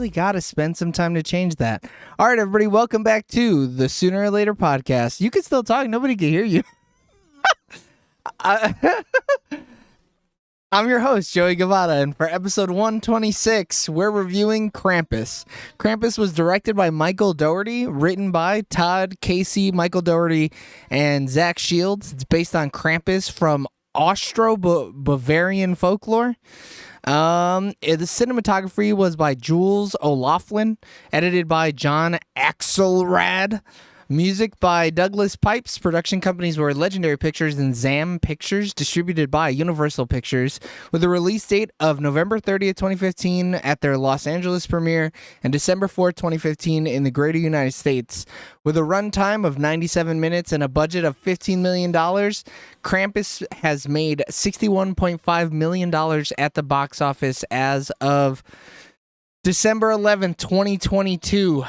really got to spend some time to change that. All right, everybody, welcome back to the Sooner or Later podcast. You can still talk. Nobody can hear you. I'm your host, Joey Guevara, and for episode 126, we're reviewing Krampus. Krampus was directed by Michael Dougherty, written by Todd Casey, Michael Dougherty, and Zach Shields. It's based on Krampus from Austro-Bavarian folklore. The cinematography was by Jules O'Loughlin, edited by John Axelrad. Music by Douglas Pipes. Production companies were Legendary Pictures and Zam Pictures, distributed by Universal Pictures, with a release date of November 30th, 2015 at their Los Angeles premiere and December 4th, 2015 in the greater United States. With a runtime of 97 minutes and a budget of $15 million, Krampus has made $61.5 million at the box office as of December 11th, 2022.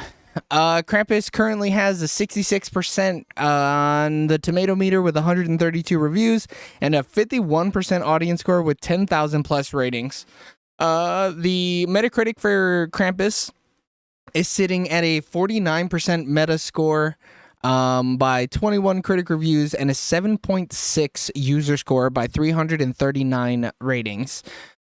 Krampus currently has a 66% on the tomato meter with 132 reviews and a 51% audience score with 10,000 plus ratings. The Metacritic for Krampus is sitting at a 49% meta score by 21 critic reviews and a 7.6 user score by 339 ratings.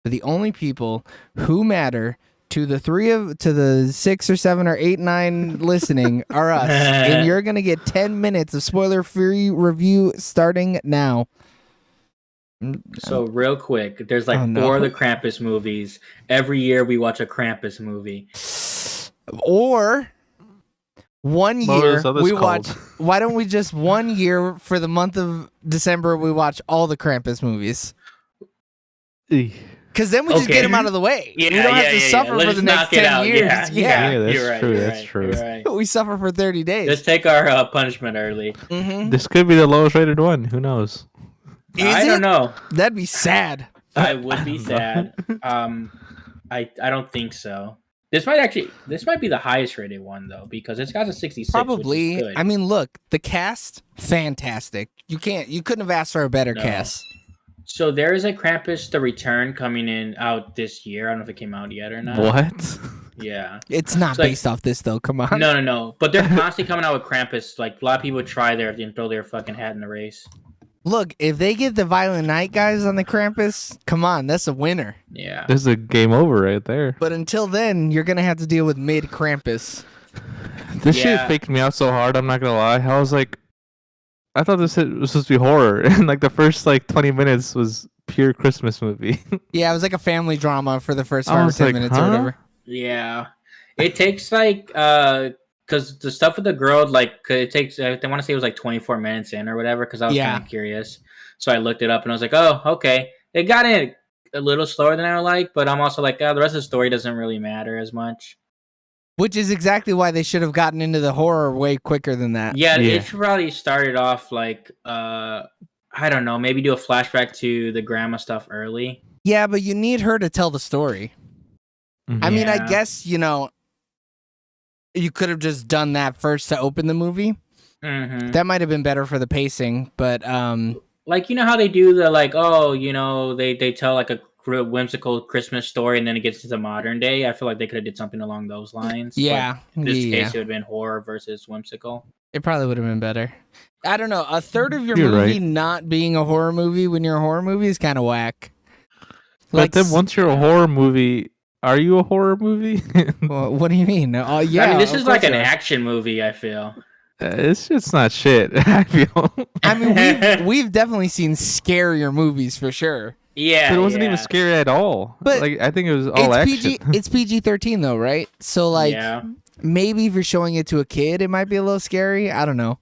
The only people who matter to the 6 or 7 or 8, 9 listening are us, and you're gonna get 10 minutes of spoiler-free review starting now. So real quick, there's like 4 of the Krampus movies. Every year we watch a Krampus movie. Or 1 year we watch. Why don't we just 1 year for the month of December we watch all the Krampus movies? Because then we just get them out of the way. Yeah, we don't have to suffer for the next 10 years. Yeah, that's true. That's true. Right. We suffer for 30 days. Just take our punishment early. Mm-hmm. This could be the lowest rated one. Who knows? I don't know. That'd be sad. I would be sad. I don't think so. This might be the highest rated one though, because it's got a 66. Probably. Which is good. I mean, look, the cast, fantastic. You couldn't have asked for a better cast. So there is a Krampus The Return coming out this year. I don't know if it came out yet or not. What? Yeah. It's not based off this though. Come on. No. But they're constantly coming out with Krampus. Like a lot of people try there and throw their fucking hat in the race. Look, if they get the Violent Night guys on the Krampus, come on, that's a winner. Yeah. This is a game over right there. But until then, you're gonna have to deal with mid Krampus. This shit faked me out so hard. I'm not gonna lie. I was like, I thought this was supposed to be horror, and like the first 20 minutes was pure Christmas movie. Yeah, it was like a family drama for the first 5 or 10 minutes or whatever. Yeah, it takes because the stuff with the girl it takes. I want to say it was 24 minutes in or whatever. Because I was kind of curious, so I looked it up and I was like, oh, okay, it got in a little slower than I would like, but I'm also like, the rest of the story doesn't really matter as much. Which is exactly why they should have gotten into the horror way quicker than that. Yeah. It should probably started off I don't know, maybe do a flashback to the grandma stuff early. Yeah, but you need her to tell the story. Mm-hmm. I mean, I guess, you could have just done that first to open the movie. Mm-hmm. That might have been better for the pacing, but how they do the they tell a whimsical Christmas story and then it gets to the modern day. I feel like they could have did something along those lines. Yeah. But in this case, it would have been horror versus whimsical. It probably would have been better. I don't know. A third of your movie not being a horror movie when you're a horror movie is kind of whack. But then once you're a horror movie, are you a horror movie? Well, what do you mean? Yeah, I mean, this is like an action movie, I feel. It's just not shit, I feel. I mean, we've definitely seen scarier movies for sure. Yeah, but it wasn't even scary at all. But I think it was all action. It's PG-13 though, right? So maybe if you're showing it to a kid, it might be a little scary. I don't know.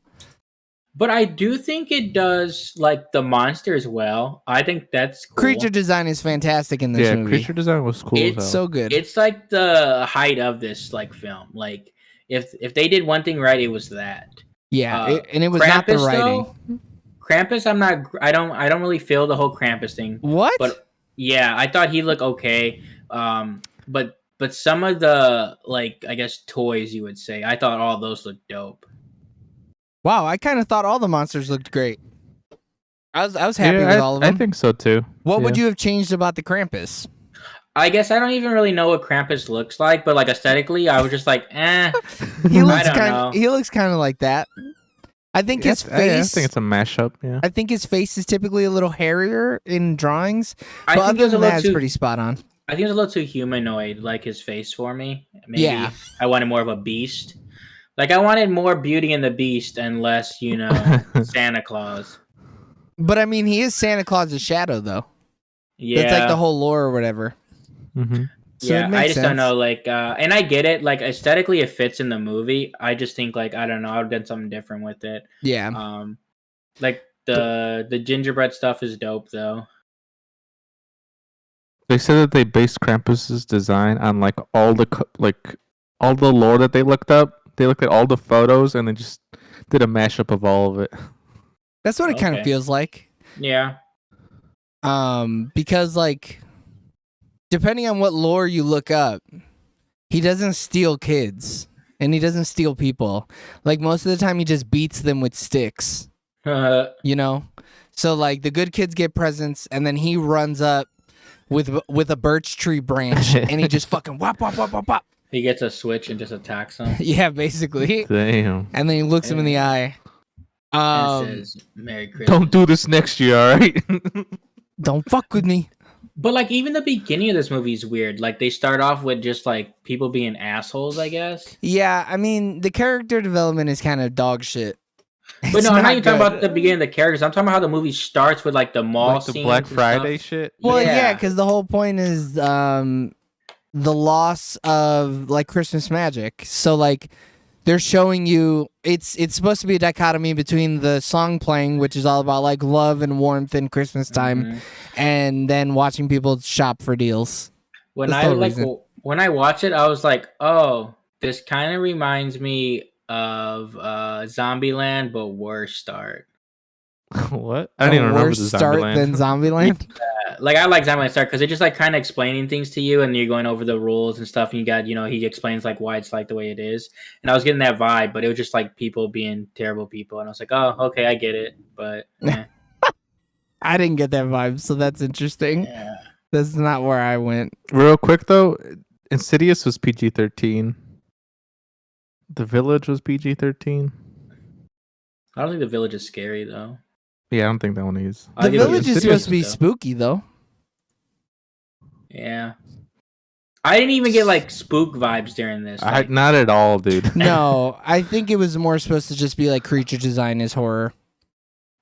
But I do think it does the monster as well. I think that's cool. Creature design is fantastic in this movie. Yeah, creature design was cool. It's so good. It's the height of this film. If they did one thing right, it was that. Yeah, and it was Krampus, not the writing. Though, Krampus, I don't really feel the whole Krampus thing. What? But yeah, I thought he looked okay. But some of the I guess toys you would say, I thought all those looked dope. Wow, I kind of thought all the monsters looked great. I was happy with all of them. I think so too. What would you have changed about the Krampus? I guess I don't even really know what Krampus looks like, but like aesthetically, I was just like, eh. He I don't know. He looks kind of like that. I think his face. I think it's a mashup. Yeah. I think his face is typically a little hairier in drawings, I but think it other was a than little that, it's too. pretty spot on. I think it was a little too humanoid, like his face for me. Maybe Yeah. I wanted more of a beast. Like I wanted more Beauty and the Beast and less, Santa Claus. But I mean, he is Santa Claus's shadow, though. Yeah, That's like the whole lore or whatever. Mm-hmm. So yeah. it makes I just sense. don't know, like, and I get it. Like aesthetically, it fits in the movie. I just think, like, I don't know, I've done something different with it. Yeah. Like the gingerbread stuff is dope though. They said that they based Krampus's design on like all the lore that they looked up. They looked at all the photos and they just did a mashup of all of it. That's what it kind of Okay. feels like. Yeah. Because like, depending on what lore you look up, he doesn't steal kids and he doesn't steal people. Like most of the time, he just beats them with sticks. You know, so like the good kids get presents, and then he runs up with a birch tree branch, and he just fucking whop whop whop whop whop. He gets a switch and just attacks him. Yeah, basically. Damn. And then he looks him in the eye. And says, "Merry Christmas." Don't do this next year, all right? Don't fuck with me. But like even the beginning of this movie is weird. Like they start off with just like people being assholes, I guess. Yeah, I mean the character development is kind of dog shit. But It's no, I'm not not even talking good. about the beginning of the characters. I'm talking about how the movie starts with like the mall Like the scenes Black and Friday stuff. shit. Well, yeah, Yeah. because the whole point is the loss of like Christmas magic. So like they're showing you it's supposed to be a dichotomy between the song playing, which is all about like love and warmth in Christmas time, Mhm. and then watching people shop for deals. When That's I the like reason. when I watch it, I was like, oh, this kind of reminds me of Zombieland, but worse start. What? I don't even remember worse the start Zombieland. than Zombieland. Like I like Zombieland start because they're just like kind of explaining things to you, and you're going over the rules and stuff. And you got, he explains like why it's like the way it is. And I was getting that vibe, but it was just like people being terrible people, and I was like, oh, okay, I get it, but I didn't get that vibe, so that's interesting. yeah. That's not where I went. Real quick though, Insidious was PG-13. The Village was PG-13. I don't think the village is scary though. Yeah, I don't think that one is. I'll The give it village is Insidious, supposed to be though. spooky, though. Yeah. I didn't even get like spook vibes during this. Like, Not at all, dude. No, I think it was more supposed to just be like creature design is horror.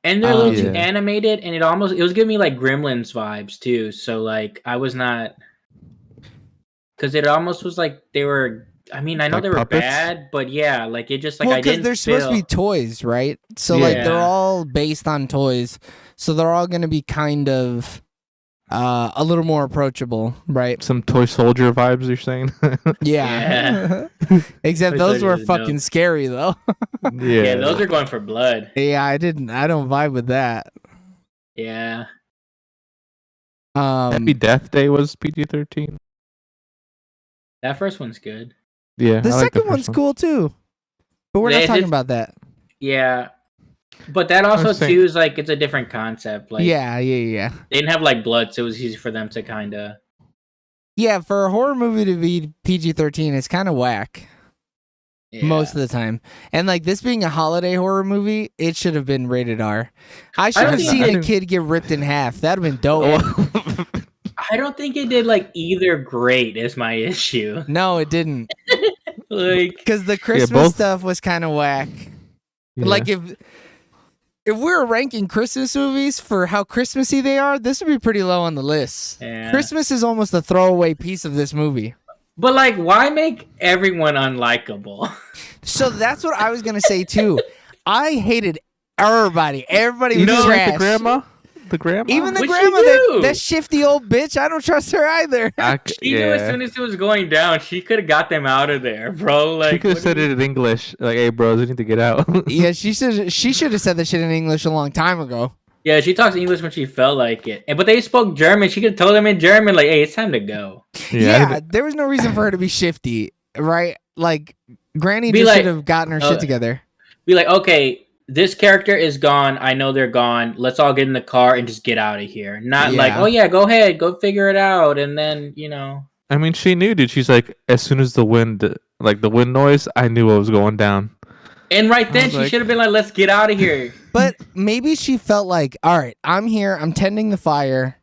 and they're a little too Yeah. animated, and it was giving me like Gremlins vibes too. So like I was not, because it almost was like they were. I mean, I know Like they were puppets? bad, but yeah, like it just like Well, I because didn't. they're supposed to be toys, right? So like they're Yeah. all based on toys, so they're all going to be kind of a little more approachable, right? Some toy soldier vibes, you're saying? Yeah. Except Toy those were Soldiers is dope. fucking scary though. Yeah, those are going for blood. Yeah, I don't vibe with that. Yeah, Happy Death Day was PG-13. that first one's good. Yeah, The I like second first one's one. cool too. But we're not They talking just- about that. Yeah, but that also I'm saying- too is like it's a different concept. Like Yeah. they didn't have like blood, so it was easy for them to kind of. Yeah, for a horror movie to be PG-13, it's kind of whack. Most of the time. And like this being a holiday horror movie, it should have been rated R. I should don't have think- seen I a didn't- kid get ripped in half. That'd have been dope. I don't think it did like either great is my issue. No, it didn't. Like Because the Christmas both- stuff was kind of whack. Yeah. Like if we were ranking Christmas movies for how Christmassy they are, this would be pretty low on the list. Yeah. Christmas is almost a throwaway piece of this movie. But like, why make everyone unlikable? So that's what I was gonna say too. I hated everybody. Everybody was You know, trash. like the grandma? The grandma? Even the What'd grandma, she do? that shifty old bitch. I don't trust her either. She knew as soon as it was going down, she could have got them out of there, bro. Like, She could have what said do you- it in English. Like, hey, bros, we need to get out. Yeah, she should have said that shit in English a long time ago. Yeah, she talks English when she felt like it. But they spoke German. She could have told them in German, like, hey, it's time to go. Yeah, there was no reason for her to be shifty, right? Like Granny Be just like, should have gotten her shit together. Be like, okay, this character is gone. I know they're gone. Let's all get in the car and just get out of here. Not like, oh yeah, go ahead, go figure it out, and then I mean, she knew, dude. She's like, as soon as the wind noise, I knew what was going down. And right then, she should have been like, let's get out of here. But maybe she felt like, all right, I'm here. I'm tending the fire.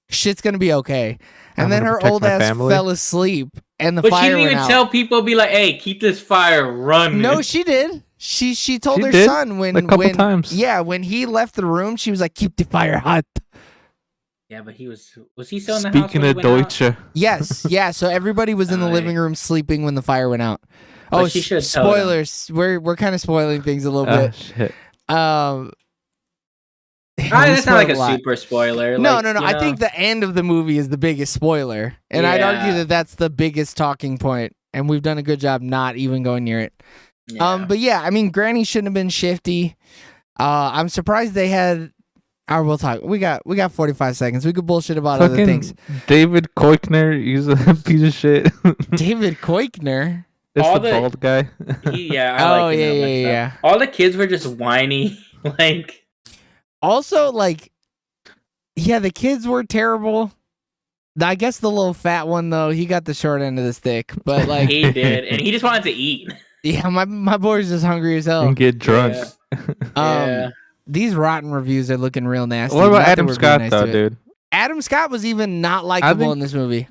Shit's gonna be okay. And then her old ass fell asleep, and the fire went out. But she didn't even tell people, be like, hey, keep this fire running. No, she did. She told her son when times. Yeah, when he left the room, she was like, keep the fire hot. Yeah, but was he still in the house? Speaking of Deutsche. Yes, yeah. So everybody was in the living room sleeping when the fire went out. Oh, spoilers! We're kind of spoiling things a little bit. Shit. That's not like a super spoiler. No. I think the end of the movie is the biggest spoiler, and I'd argue that that's the biggest talking point, and we've done a good job not even going near it. Yeah. But yeah, I mean, Granny shouldn't have been shifty. I'm surprised they had. We'll talk. We got 45 seconds. We could bullshit about other things. David Koechner, he's a piece of shit. David Koechner. That's the bald guy. I like him. Yeah. All the kids were just whiny, like. Also, like, yeah, the kids were terrible. I guess the little fat one though, he got the short end of the stick. But like, he did, and he just wanted to eat. Yeah, my boy's just hungry as hell. And get drunk. Yeah. These rotten reviews are looking real nasty. What about Adam Scott though, dude? Adam Scott was even not likable in this movie.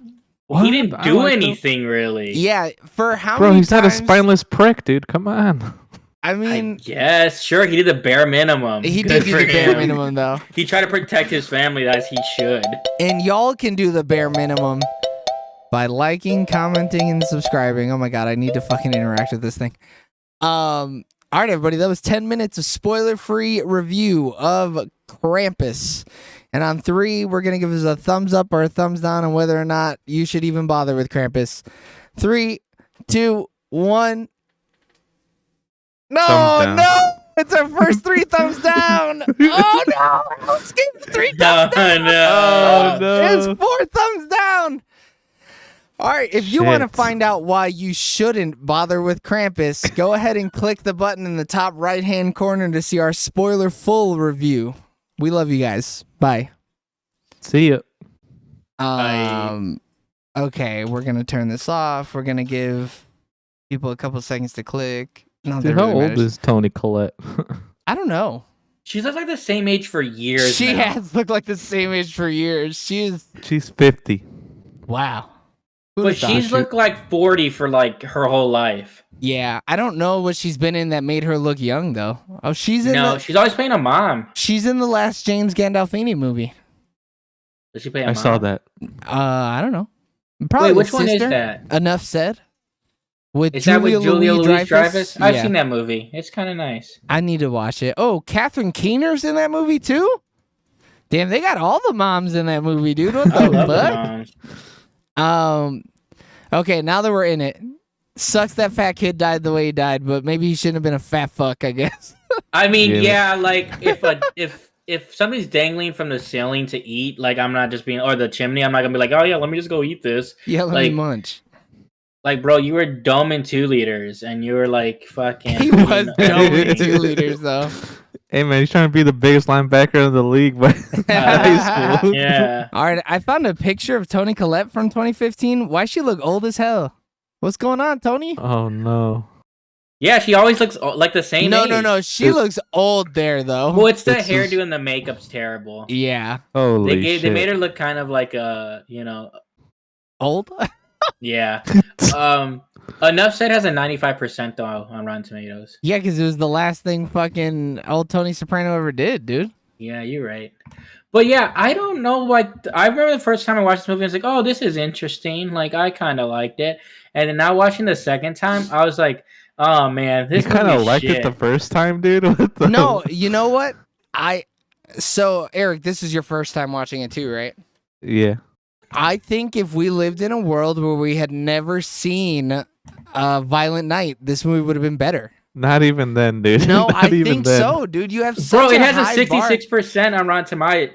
He didn't do anything really. Yeah, for how many times? Bro, he's not a spineless prick, dude. Come on. I mean, yes, sure. He did the bare minimum. He did do the bare minimum, though. He tried to protect his family as he should. And y'all can do the bare minimum by liking, commenting, and subscribing. Oh my god, I need to fucking interact with this thing. All right, everybody, that was 10 minutes of spoiler-free review of Krampus. And on 3, we're going to give us a thumbs up or a thumbs down on whether or not you should even bother with Krampus. 3, 2, 1. No! It's our first 3 thumbs down! Oh, no! Let's give 3 thumbs down! No! It's 4 thumbs down! All right, if you want to find out why you shouldn't bother with Krampus, go ahead and click the button in the top right-hand corner to see our spoiler-full review. We love you guys. Bye. See ya. Bye. Okay, we're going to turn this off. We're going to give people a couple seconds to click. Dude, how old is Toni Collete? I don't know. She's looked like the same age for years. She has looked like the same age for years. She's 50. Wow. But she's looked like 40 for like her whole life. Yeah, I don't know what she's been in that made her look young though. Oh, she's always playing a mom. She's in the last James Gandolfini movie. Does she play a mom? I saw that. I don't know. Probably Wait, which one is that? Enough Said. Is that with Julia Louis-Dreyfus? I've seen that movie. It's kind of nice. I need to watch it. Oh, Catherine Keener's in that movie too? Damn, they got all the moms in that movie, dude. What the fuck? Okay, now that we're in it, sucks that fat kid died the way he died, but maybe he shouldn't have been a fat fuck, I guess. I mean, yeah, like if somebody's dangling from the ceiling to eat, like I'm not just being, or the chimney, I'm not gonna be like, oh yeah, let me just go eat this. Yeah, let me munch. Like, bro, you were dumb in 2 liters, and you were like fucking. He was dumb in 2 liters, though. Hey man, he's trying to be the biggest linebacker in the league, but high school. Yeah. All right, I found a picture of Toni Collete from 2015. Why she look old as hell? What's going on, Toni? Oh no. Yeah, she always looks like the same age. No. She looks old there though. Well, it's the hairdo and the makeup's terrible. Yeah. Holy shit. They made her look kind of like old. Yeah. Enough Said has a 95% though on Rotten Tomatoes. Yeah, because it was the last thing fucking old Tony Soprano ever did, dude. Yeah, you're right. But yeah, I don't know. Like, I remember the first time I watched this movie, I was like, "Oh, this is interesting." Like, I kind of liked it. And then now watching the second time, I was like, "Oh man, this." You kind of liked it the first time, dude. No, you know what? So Eric, this is your first time watching it too, right? Yeah. I think if we lived in a world where we had never seen Violent Night, this movie would have been better. Not even then, dude. No, I think so, dude. You have such it a has high a 66% on Rotten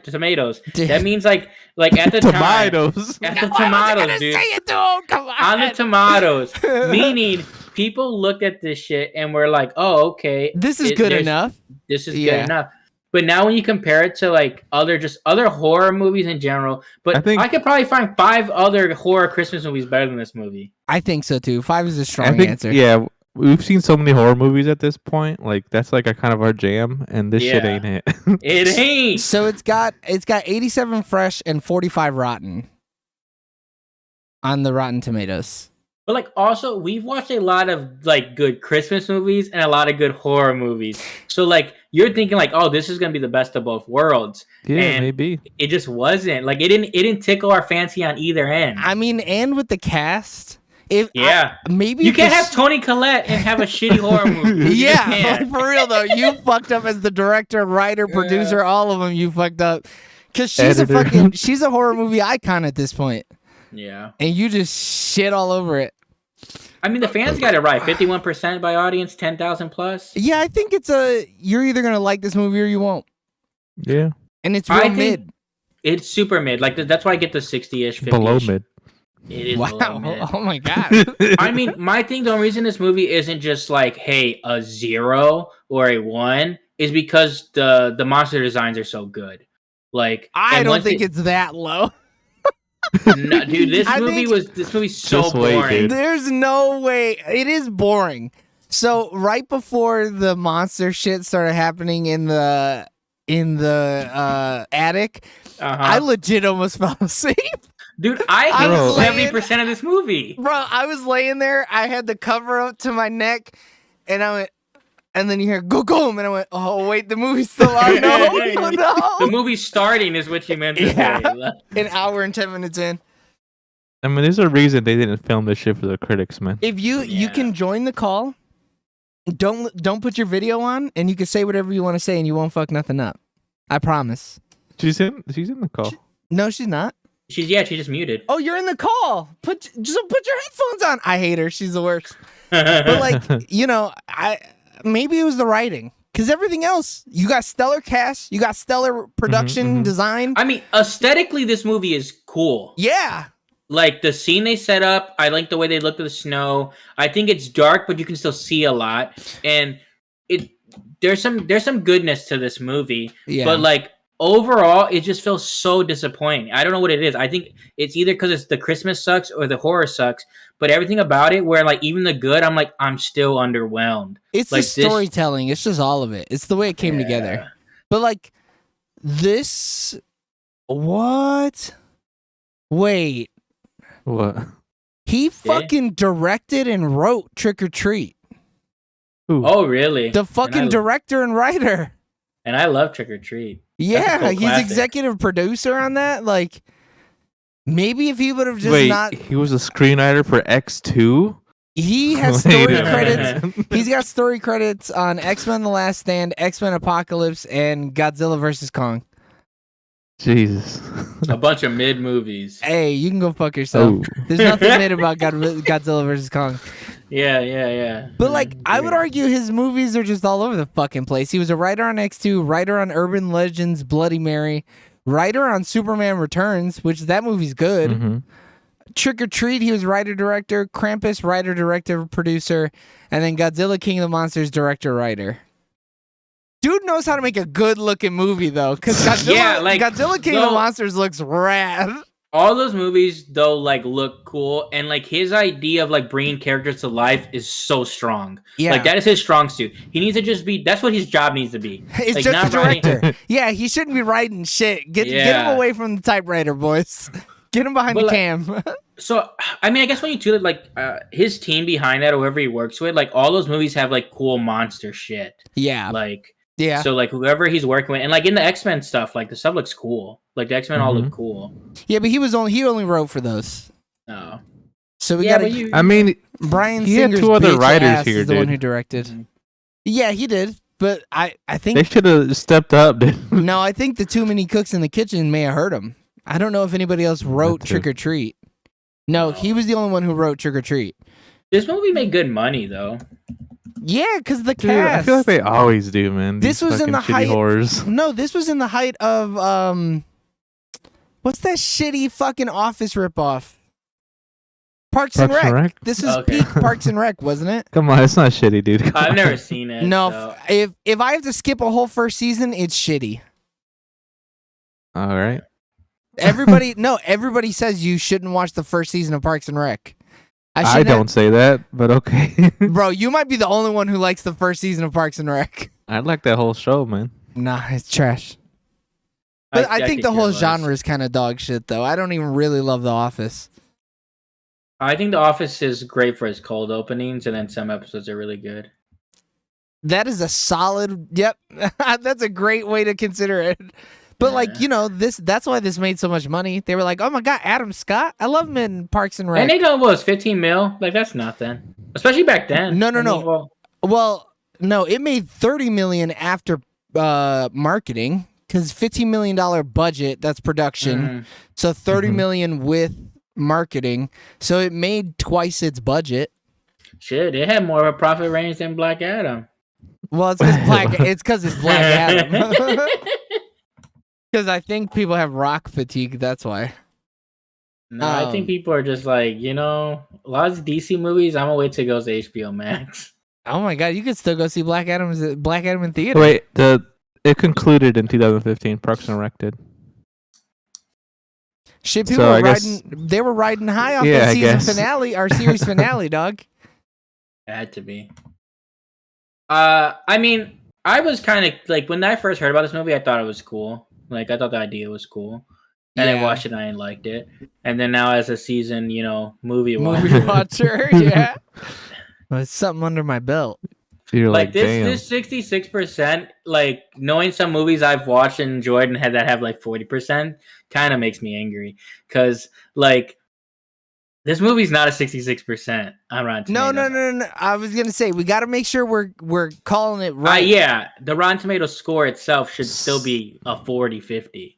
Tomatoes. Dude. That means like at the tomatoes. At the tomatoes, dude. Say it to him. Come on. On the tomatoes, meaning people look at this shit and we're like, oh, okay, This is good enough. This is good enough. But now when you compare it to like other horror movies in general, but I could probably find 5 other horror Christmas movies better than this movie. I think so too. 5 is a strong answer. Yeah, we've seen so many horror movies at this point. Like that's like a kind of our jam, and this shit ain't it. It ain't. So it's got 87 fresh and 45 rotten on the Rotten Tomatoes. But like also we've watched a lot of like good Christmas movies and a lot of good horror movies. So like you're thinking like, oh, this is gonna be the best of both worlds. Yeah, and maybe. It just wasn't. Like it didn't tickle our fancy on either end. I mean, and with the cast, maybe you can't have Toni Collette and have a shitty horror movie. Yeah, for real though, you fucked up as the director, writer, producer, all of them. You fucked up because she's a horror movie icon at this point. Yeah, and you just shit all over it. I mean, the fans got it right. 51% by audience, 10,000 plus. Yeah, I think you're either gonna like this movie or you won't. Yeah, and it's real mid. It's super mid. Like that's why I get the 60-ish, 50-ish. Below mid. It is wow. Mid. Oh my god. I mean, the only reason this movie isn't just like, hey, a 0 or a 1 is because the monster designs are so good. Like I don't think it's that low. No, dude, this movie's so boring. There's no way. It is boring. So right before the monster shit started happening in the attic, I legit almost fell asleep. Dude, I was 70% of this movie. Bro, I was laying there. I had the cover up to my neck, and I went, and then you hear go, and I went, oh wait, the movie's still on. No. The movie's starting is what you meant to say. An hour and 10 minutes in. I mean, there's a reason they didn't film this shit for the critics, man. If you can join the call, don't put your video on, and you can say whatever you want to say, and you won't fuck nothing up. I promise. She's in the call. No, she's not. She just muted. Oh, you're in the call. Put your headphones on. I hate her. She's the worst. But like, maybe it was the writing. Because everything else, you got stellar cast, you got stellar production design. I mean, aesthetically, this movie is cool. Yeah. Like the scene they set up, I like the way they look at the snow. I think it's dark, but you can still see a lot. And there's some goodness to this movie. Yeah. But like overall, it just feels so disappointing. I don't know what it is. I think it's either because it's the Christmas sucks or the horror sucks. But everything about it, where like even the good, I'm still underwhelmed. It's like, the storytelling. It's just all of it. It's the way it came together. But like this, what? Wait. What? He fucking directed and wrote Trick or Treat. Ooh. Oh, really? The fucking director and writer. And I love Trick or Treat. Yeah, he's executive producer on that. Like, maybe if he would have just not... he was a screenwriter for X2? He has story credits. He's got story credits on X-Men The Last Stand, X-Men Apocalypse, and Godzilla vs. Kong. Jesus. A bunch of mid movies. Hey, you can go fuck yourself. There's nothing mid about Godzilla vs. Kong. Yeah. But like, I would argue his movies are just all over the fucking place. He was a writer on X2, writer on Urban Legends, Bloody Mary, writer on Superman Returns, which that movie's good. Mm-hmm. Trick or Treat, he was writer, director. Krampus, writer, director, producer. And then Godzilla King of the Monsters, director, writer. Dude knows how to make a good-looking movie, though. Because Godzilla King of the Monsters looks rad. All those movies, though, like, look cool. And, like, his idea of, like, bringing characters to life is so strong. Yeah. Like, that is his strong suit. He needs to just be... That's what his job needs to be. It's like, just a director. Yeah, he shouldn't be writing shit. Get him away from the typewriter, boys. Get him behind the cam. So, I mean, I guess when you do it, like, his team behind that, or whoever he works with, like, all those movies have, like, cool monster shit. Yeah. Like... Yeah. So like whoever he's working with, and like in the X-Men stuff, like the stuff looks cool. Like the X-Men all look cool. Yeah, but he only wrote for those. Oh. So we got. I mean, Brian he Singer's had 2 other writers here. Is the one who directed. Mm-hmm. Yeah, he did. But I think they should have stepped up, dude. No, I think the too many cooks in the kitchen may have hurt him. I don't know if anybody else wrote Trick or Treat. No, he was the only one who wrote Trick or Treat. This movie made good money though. Yeah, because the Dude, cast. I feel like they always do, man. This was in the height. Horrors. No, this was in the height of what's that shitty fucking Office ripoff? Parks and Rec. This is peak Parks and Rec, wasn't it? Come on, it's not shitty, dude. I've never seen it. No, so. if I have to skip a whole first season, it's shitty. All right. Everybody says you shouldn't watch the first season of Parks and Rec. I don't say that, but okay. Bro, you might be the only one who likes the first season of Parks and Rec. I like that whole show, man. Nah, it's trash. But I think the whole genre is kind of dog shit, though. I don't even really love The Office. I think The Office is great for its cold openings, and then some episodes are really good. That is a solid. Yep, that's a great way to consider it. But that's why this made so much money. They were like, "Oh my god, Adam Scott! I love him in Parks and Rec." And they know was 15 mil. Like that's nothing, especially back then. No. Well, no, it made 30 million after marketing because $15 million budget. That's production. Mm-hmm. So 30 million with marketing. So it made twice its budget. Shit, it had more of a profit range than Black Adam. Well, it's because it's Black Adam. Because I think people have rock fatigue. That's why. No, I think people are just like, a lot of DC movies, I'm going to wait till it goes to HBO Max. Oh my god, you could still go see Black Adam in theater. Wait, it concluded in 2015. Parks and Rec did. Shit, people they were riding high off the season finale, our series finale, dog. It had to be. I mean, I was kind of like, when I first heard about this movie, I thought it was cool. Like, I thought the idea was cool. And I watched it and I liked it. And then now as a seasoned, movie watcher, yeah. Well, it's something under my belt. You're like this 66%, like knowing some movies I've watched and enjoyed and had that have like 40% kind of makes me angry. Because like this movie's not a 66% on Rotten Tomatoes. No. I was gonna say we got to make sure we're calling it right. Yeah, the Rotten Tomatoes score itself should still be a 40-50.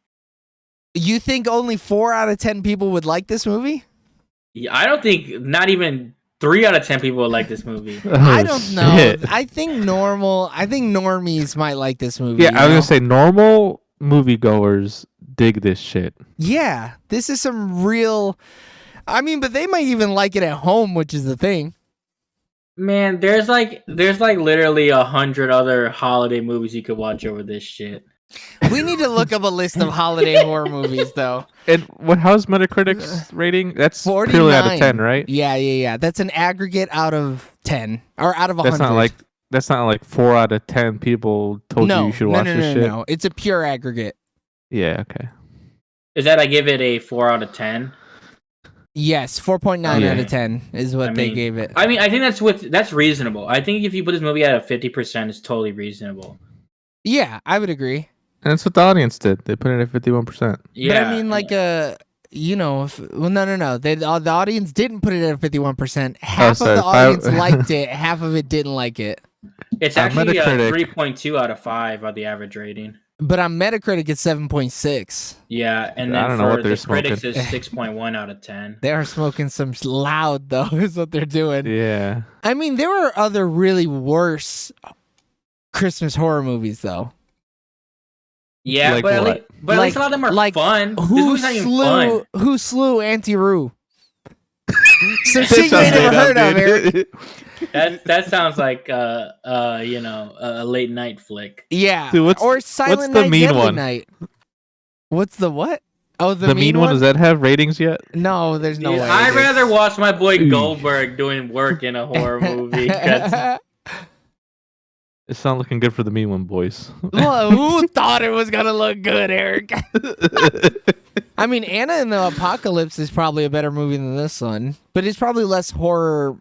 You think only 4 out of 10 people would like this movie? Yeah, I don't think not even 3 out of 10 people would like this movie. I don't know. I think normies might like this movie. Yeah, I was gonna say normal moviegoers dig this shit. Yeah, this is some real. I mean, but they might even like it at home, which is the thing. Man, there's like literally 100 other holiday movies you could watch over this shit. We need to look up a list of holiday horror movies, though. And how's Metacritic's rating? That's 49. purely out of 10, right? Yeah. That's an aggregate out of 10 or out of 100. That's not like 4 out of 10 people told you you should watch this shit. No, it's a pure aggregate. Yeah. Okay. Is that I give it a 4 out of 10? Yes, 4.9 out of 10 is what they gave it. I mean, I think that's reasonable. I think if you put this movie at a 50%, it's totally reasonable. Yeah, I would agree. And that's what the audience did. They put it at 51%. Yeah, but I mean, like, no. The audience didn't put it at 51%. Half of the audience liked it. Half of it didn't like it. It's actually a 3.2 out of 5 on the average rating. But on Metacritic, it's 7.6. Yeah, and then for the critics, it's 6.1 out of 10. They are smoking some loud, though, is what they're doing. Yeah. I mean, there were other really worse Christmas horror movies, though. Yeah, like but at least a lot of them are fun. Who slew Auntie Roo? Some shit you ain't never heard of, Eric. That sounds like a late night flick. Yeah, dude, or Silent Night, Deadly Night. What's the what? Oh, the mean one. Does that have ratings yet? No, there's no way. I'd rather watch my boy Goldberg doing work in a horror movie. It's not looking good for the mean one, boys. Well, who thought it was gonna look good, Eric? I mean, Anna and the Apocalypse is probably a better movie than this one, but it's probably less horror.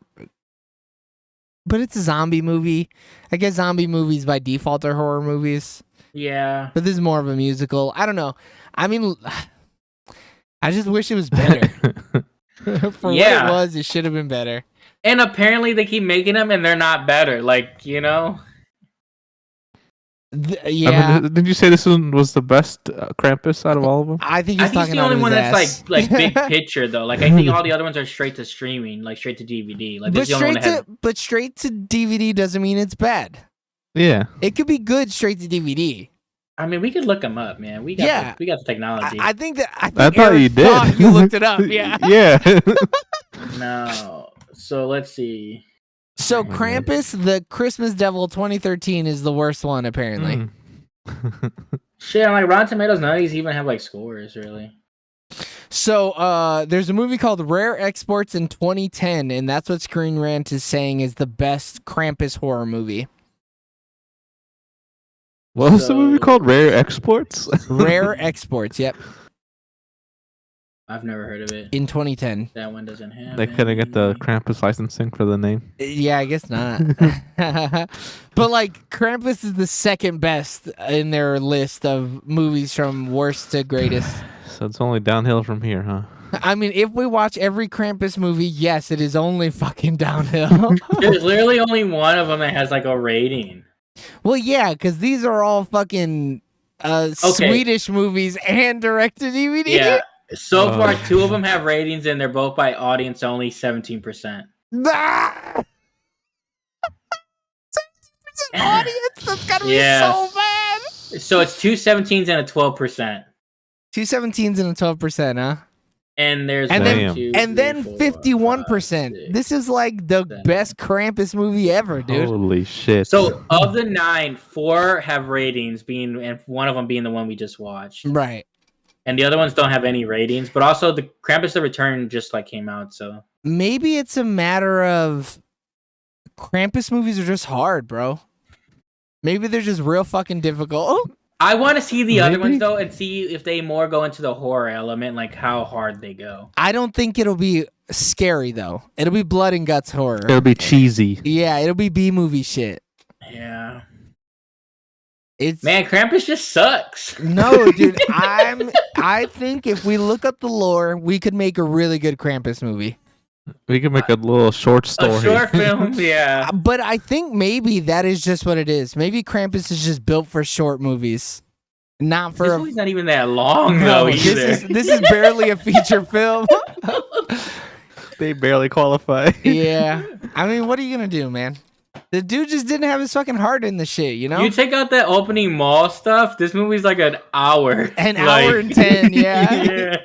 But it's a zombie movie. I guess zombie movies by default are horror movies. Yeah. But this is more of a musical. I don't know. I mean, I just wish it was better. For what it was, it should have been better. And apparently they keep making them and they're not better. Like, yeah. I mean, did you say this one was the best Krampus out of all of them? I think he's the only one that's like big picture though. Like I think all the other ones are straight to streaming, like straight to DVD. Like but straight to DVD doesn't mean it's bad. Yeah, it could be good straight to DVD. I mean, we could look them up, man. We got the technology. I think I thought Eric you did. Thought you looked it up. Yeah. Yeah. No. So let's see. So Krampus, the Christmas Devil 2013 is the worst one apparently. Shit, on like Rotten Tomatoes, none of these even have like scores really. So there's a movie called Rare Exports in 2010, and that's what Screen Rant is saying is the best Krampus horror movie. What was the movie called? Rare Exports? Rare Exports, yep. I've never heard of it. In 2010. That one doesn't have. They couldn't get the Krampus licensing for the name. Yeah, I guess not. But like Krampus is the second best in their list of movies from worst to greatest. So it's only downhill from here, huh? I mean, if we watch every Krampus movie, yes, it is only fucking downhill. There's literally only one of them that has like a rating. Well, yeah, because these are all fucking Swedish movies and direct-to-DVD. Yeah. So far, 2 of them have ratings, and they're both by audience only 17%. Ah! 17% audience? That's gotta be so bad. So it's 2 17s and a 12%. 2 17s and a 12%, huh? And there's and then 51%. This is like the best Krampus movie ever, dude. Holy shit! So of the 9, 4 have ratings, and one of them being the one we just watched. Right. And the other ones don't have any ratings, but also the Krampus the Return just like came out, so maybe it's a matter of Krampus movies are just hard, bro. Maybe they're just real fucking difficult. I want to see the other ones though and see if they more go into the horror element, like how hard they go. I don't think it'll be scary though. It'll be blood and guts horror. It'll be cheesy. Yeah, it'll be B-movie shit. Yeah. Man, Krampus just sucks. No, dude, I think if we look up the lore, we could make a really good Krampus movie. We could make a little short story. A short film, yeah. But I think maybe that is just what it is. Maybe Krampus is just built for short movies. Not for this movie's not even that long though either. This is barely a feature film. They barely qualify. Yeah. I mean, what are you gonna do, man? The dude just didn't have his fucking heart in the shit, you know? You take out that opening mall stuff, this movie's like an hour. Hour and 10, yeah.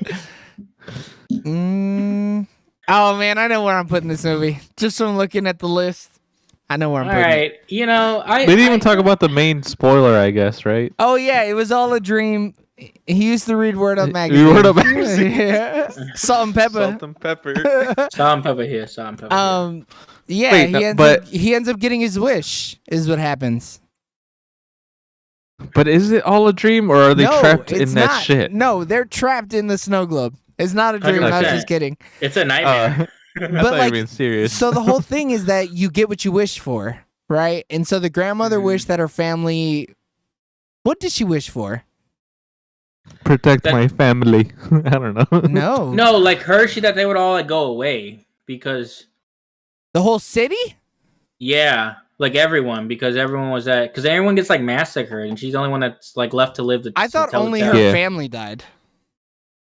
Yeah. Oh man, I know where I'm putting this movie. Just from looking at the list, I know where I'm putting it. All right, you know, we didn't even talk about the main spoiler, I guess, right? Oh yeah, it was all a dream. He used to read Word Up magazine. Word Up magazine. Yeah. Salt and pepper. Salt and pepper. Salt and pepper here. Salt and pepper. Here. Yeah, Wait, he ends up getting his wish. Is what happens. But is it all a dream, or are they trapped in that shit? No, they're trapped in the snow globe. It's not a dream. 100%. I was just kidding. It's a nightmare. I thought you were being serious. So the whole thing is that you get what you wish for, right? And so the grandmother wished that her family. What did she wish for? Protect my family. I don't know. No, like her, she thought they would all like go away because the whole city. Yeah, like everyone, because everyone was because everyone gets like massacred, and she's the only one that's like left to live. I thought only her family died.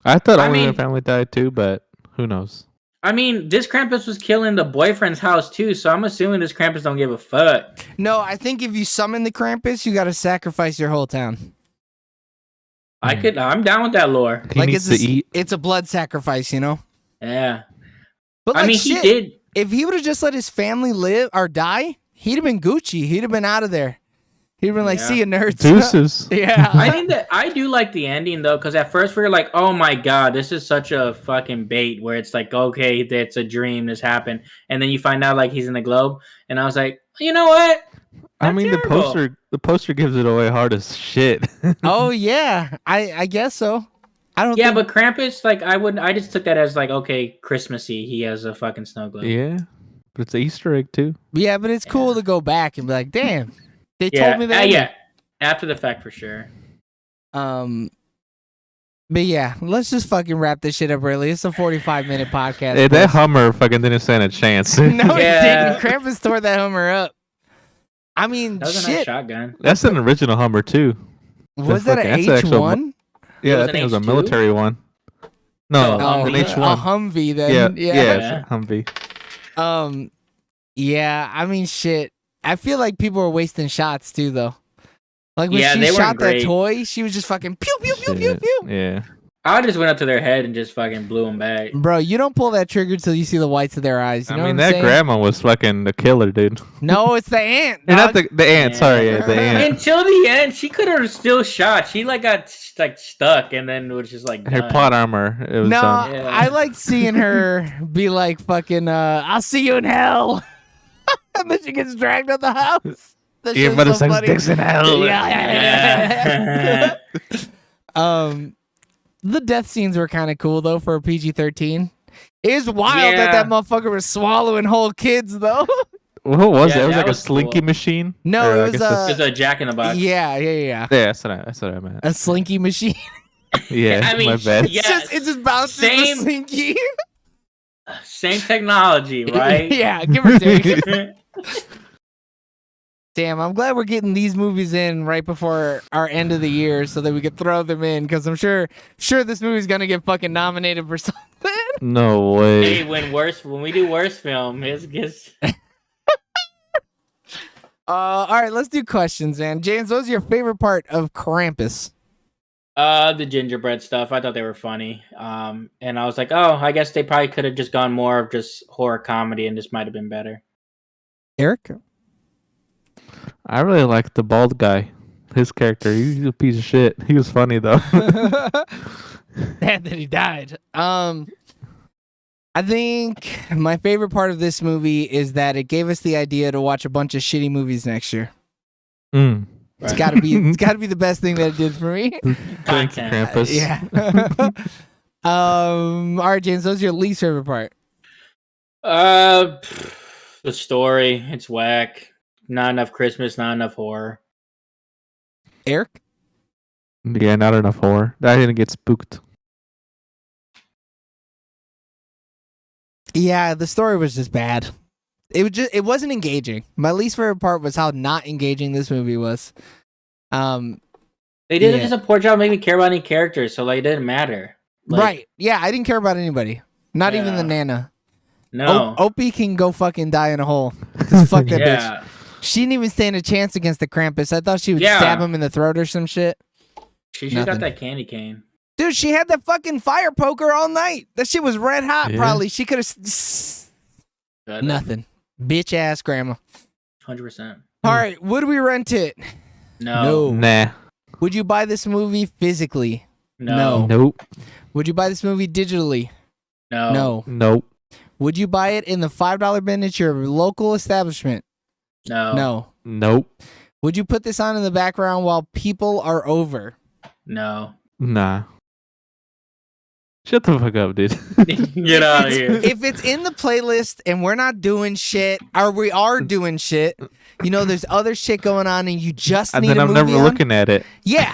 I thought only her family died too, but who knows? I mean, this Krampus was killing the boyfriend's house too, so I'm assuming this Krampus don't give a fuck. No, I think if you summon the Krampus, you got to sacrifice your whole town. I'm down with that lore. He needs to eat. It's a blood sacrifice, you know? Yeah. But I mean, he did. If he would have just let his family live or die, he'd have been Gucci. He'd have been out of there. He'd have been like, see you, nerds. Deuces. Yeah. I think that I do like the ending, though, because at first we were like, oh my God, this is such a fucking bait where it's like, okay, it's a dream, this happened. And then you find out like he's in the globe. And I was like, you know what? I mean, the poster gives it away hard as shit. Oh, yeah. I guess so. I don't but Krampus, like, I just took that as like, okay, Christmassy. He has a fucking snow globe. Yeah. But it's an Easter egg, too. Yeah, but it's cool to go back and be like, damn. They told me that. Yeah, after the fact for sure. But yeah, let's just fucking wrap this shit up early. It's a 45-minute podcast. Hey, that Hummer fucking didn't stand a chance. No, it didn't. Krampus tore that Hummer up. I mean, that was a nice shotgun. That's an original Hummer too. Was that an H1? Yeah, I think it was a military one. No, an H1. A Humvee then. Yeah, Humvee. Yeah, I mean, shit. I feel like people were wasting shots too, though. Like when she they shot weren't that great. toy, she was just fucking pew pew pew pew pew. Yeah. I just went up to their head and just fucking blew them back. Bro, you don't pull that trigger till you see the whites of their eyes. You know what I'm that saying? grandma was fucking the killer, dude. No, it's the ant. Or not dog. the ant. Sorry, yeah, the ant. Until the end, she could have still shot. She like got like stuck and then was just like Her done. plot armor. It was No, done. Yeah. I like seeing her be like fucking I'll see you in hell. And then she gets dragged out the house. That Your shit's mother so sucks funny. dicks in hell. Yeah. The death scenes were kind of cool though for a PG-13. It is wild that Yeah. motherfucker was swallowing whole kids though. What was Yeah, it? It was that like a was slinky cool. machine. No, Or it I was guess that's- Just a Jack in the Box. yeah. Yeah, that's what I meant. A slinky machine. Yeah, I mean, my bad. yeah. It just bounces Same- the slinky. Same technology, right? Yeah, give or take. Damn, I'm glad we're getting these movies in right before our end of the year so that we could throw them in because I'm sure this movie's gonna get fucking nominated for something. No way. Hey, when we do worst film, it's just All right, let's do questions, man. James, what was your favorite part of Krampus? the gingerbread stuff. I thought they were funny. And I was like, oh, I guess they probably could have just gone more of just horror comedy, and this might have been better. Eric? I really liked the bald guy. His character. He's a piece of shit. He was funny though. Sad that he died. I think my favorite part of this movie is that it gave us the idea to watch a bunch of shitty movies next year. Mm. It's gotta be the best thing that it did for me. Thank you, Content. Krampus. Yeah. All right, James, what's your least favorite part? The story, it's whack. Not enough Christmas, not enough horror. Eric? Yeah, not enough horror. I didn't get spooked. Yeah, the story was just bad. It wasn't engaging. My least favorite part was how not engaging this movie was. They did Yeah. just a poor job making me care about any characters, so like it didn't matter. Like, Right. Yeah, I didn't care about anybody. Not even the Yeah. Nana. No. Opie can go fucking die in a hole. 'Cause fuck that bitch. Yeah. She didn't even stand a chance against the Krampus. I thought she would Yeah. stab him in the throat or some shit. She should have Nothing. got that candy cane. Dude, she had that fucking fire poker all night. That shit was red hot, Yeah. probably. She could have... Nothing. Bitch ass grandma. 100%. All right, would we rent it? No. Nah. Would you buy this movie physically? No. Nope. Would you buy this movie digitally? No. No. Nope. Would you buy it in the $5 bin at your local establishment? No. No. Nope. Would you put this on in the background while people are over? No. Nah. Shut the fuck up, dude. Get out of here. If it's in the playlist and we're not doing shit, or we are doing shit, there's other shit going on and you just And need then a I'm movie never on. looking at it. Yeah,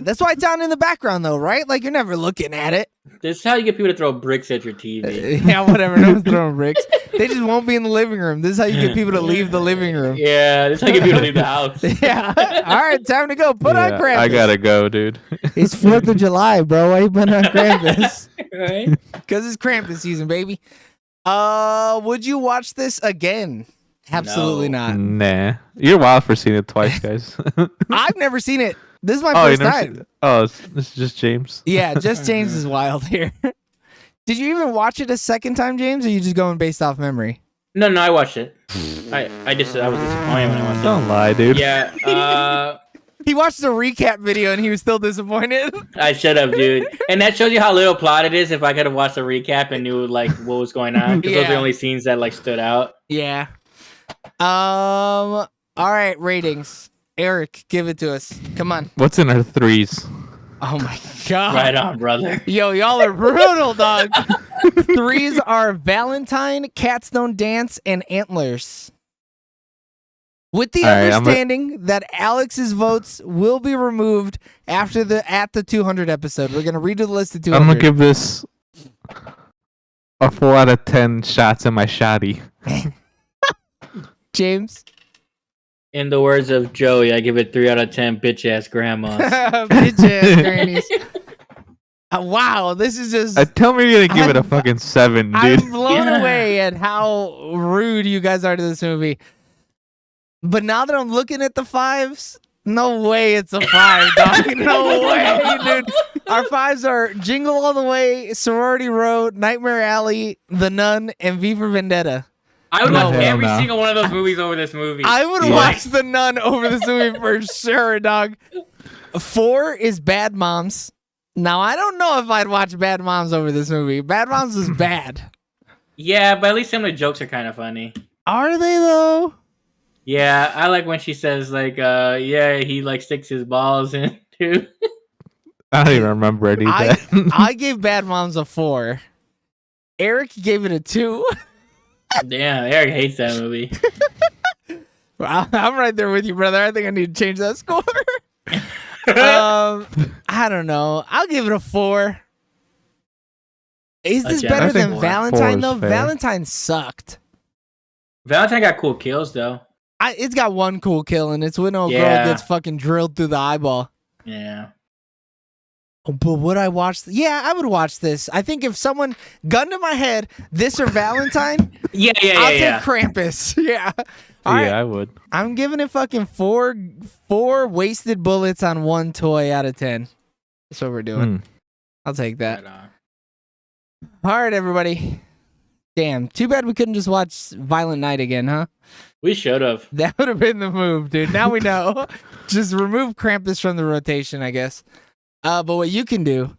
that's why it's on in the background though, right? Like you're never looking at it. This is how you get people to throw bricks at your TV. Yeah, whatever. No one's throwing bricks. They just won't be in the living room. This is how you get people to leave the living room. Yeah, this is how you get people to leave the house. Yeah. All right, time to go. Put on Yeah, Krampus. I gotta go, dude. It's 4th of July, bro. Why you putting on Krampus? Right? Because it's Krampus season, baby. Would you watch this again? Absolutely No. not. Nah. You're wild for seeing it twice, guys. I've never seen it. This is my Oh, you first never time. seen it? Oh, this is just James. Yeah, just James is wild here. Did you even watch it a second time, James, or are you just going based off memory? No, I watched it. I was disappointed when I watched Don't lie, dude. it. Yeah, He watched the recap video and he was still disappointed. I should have, dude. And that shows you how little plot it is. If I could have watched the recap and knew like what was going on, because those are the Yeah. only scenes that like stood out. Yeah. All right, ratings. Eric, give it to us. Come on. What's in our threes? Oh my god. Right on, brother. Yo, y'all are brutal, dog. Threes are Valentine, Catstone Dance, and Antlers. With the All right, understanding that Alex's votes will be removed at the 200 episode. We're gonna redo the list of 200. I'm gonna give this a 4 out of 10 shots in my shotty. James. In the words of Joey, I give it 3 out of 10 bitch ass grandmas. Bitch ass grannies. Wow, this is just. Tell me you're gonna give it a fucking 7, dude. I'm blown Yeah. away at how rude you guys are to this movie. But now that I'm looking at the fives, No way it's a 5, dog. No way, dude. Our 5s are Jingle All the Way, Sorority Road, Nightmare Alley, The Nun, and V for Vendetta. I would watch every no. single one of those movies over this movie. I would watch The Nun over this movie for sure, dog. 4 is Bad Moms. Now, I don't know if I'd watch Bad Moms over this movie. Bad Moms is bad. Yeah, but at least some of the jokes are kind of funny. Are they, though? Yeah, I like when she says, like, yeah, he, like, sticks his balls in, too. I don't even remember any of that. I gave Bad Moms a 4. Eric gave it a 2. Damn, Eric hates that movie. Well, I'm right there with you, brother. I think I need to change that score. I don't know. I'll give it a 4. Is this better than Valentine, though? Valentine sucked. Valentine got cool kills, though. It's got one cool kill, and it's when a girl gets fucking drilled through the eyeball. Yeah. But would I watch? Yeah, I would watch this. I think if someone gun to my head, this or Valentine, yeah, I'll take Krampus. Yeah. All right. I would. I'm giving it fucking four wasted bullets on one toy out of 10. That's what we're doing. I'll take that. Right, all right, everybody. Damn. Too bad we couldn't just watch Violent Night again, huh? We should have. That would have been the move, dude. Now we know. Just remove Krampus from the rotation, I guess. But what you can do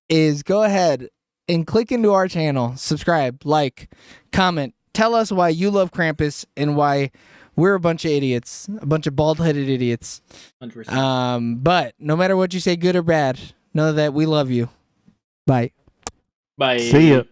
is go ahead and click into our channel, subscribe, like, comment, tell us why you love Krampus and why we're a bunch of idiots, a bunch of bald-headed idiots. 100%. But no matter what you say, good or bad, know that we love you. Bye. Bye. See ya.